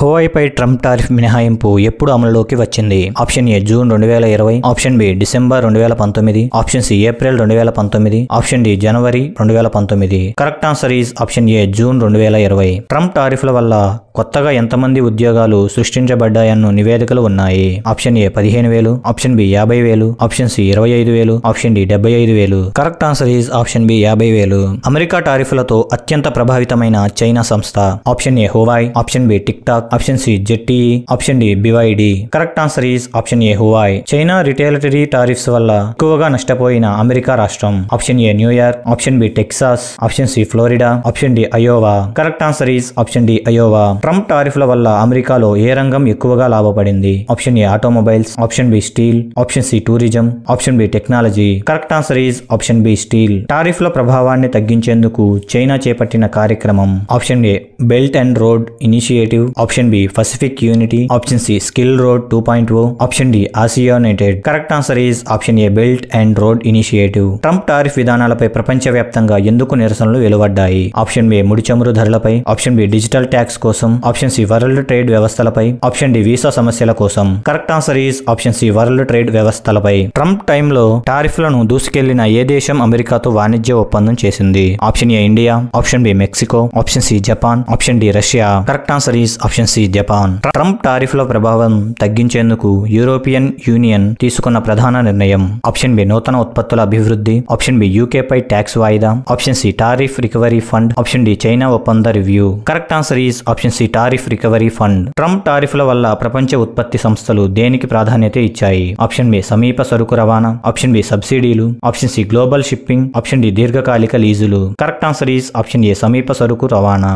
హువాయిపై Trump tariff మినహాయింపు ఎప్పుడు అమలులోకి వచ్చింది? Option A June 2020, option B December 2019, option C April 2019, option D జనవరి 2019. Correct answer is option A June 2020. Trump టారిఫ్ల వల్ల కొత్తగా ఎంతమంది ఉద్యోగాలు సృష్టించబడ్డాయన్న నివేదికలు ఉన్నాయి. Option A 15,000, option B 50,000, option C 25,000, option D 75,000. Correct answer is option B 50,000. America టారిఫ్లతో అత్యంత ప్రభావితమైన చైనా సంస్థ. Option A Huawei, option B TikTok, option C ZTE, option D BYD. Correct answer is option A Huawei. China retaliatory tariffs వల్ల ఎక్కువగా నష్టపోయిన America రాష్ట్రం. Option A New York, option B Texas, option C Florida, option D Iowa. Correct answer is option D Iowa. Trump టారిఫ్ల వల్ల అమెరికాలో ఏ రంగం ఎక్కువగా లాభపడింది? Option A automobiles, option B steel, option C tourism, option B technology. Correct answer is option B steel. టారిఫ్ల ప్రభావాన్ని తగ్గించేందుకు చైనా చేపట్టిన కార్యక్రమం. Option A belt and road initiative, option B Pacific unity, option C skill road 2.0, option D ఆసియానేటెడ్. Correct answer is option A belt and road initiative. Trump tariff విధానాలపై ప్రపంచవ్యాప్తంగా ఎందుకు నిరసనలు వెలువడ్డాయి? ఆప్షన్ బి ముడి చమురు ధరలపై, ఆప్షన్ బి డిజిటల్ ట్యాక్స్ కోసం, ఆప్షన్ సి వరల్డ్ ట్రేడ్ వ్యవస్థలపై, ఆప్షన్ డి వీసా సమస్యల కోసం. Correct answer is option C world trade వ్యవస్థలపై. ట్రంప్ టైంలో టారిఫ్లను దూసుకెళ్లిన ఏ దేశం అమెరికాతో వాణిజ్య ఒప్పందం చేసింది? Option A India, option B Mexico, option C Japan, option D Russia. Correct answer is option C Japan. Trump టారిఫ్ల ప్రభావం తగ్గించేందుకు యూరోపియన్ యూనియన్ తీసుకున్న ప్రధాన నిర్ణయం. ఆప్షన్ బి నూతన ఉత్పత్తుల అభివృద్ధి, ఆప్షన్ బి యూకే పై ట్యాక్స్ వాయిదా, option C tariff recovery fund, option D China ఒప్పంద review. Correct answer is option C tariff recovery fund. Trump టారిఫ్ల వల్ల ప్రపంచ ఉత్పత్తి సంస్థలు దేనికి ప్రాధాన్యత ఇచ్చాయి? ఆప్షన్ బి సమీప సరుకు రవాణా, ఆప్షన్ బి సబ్సిడీలు, option C global shipping, option D దీర్ఘకాలిక లీజులు. Correct answer is option A సమీప సరుకు రవాణా.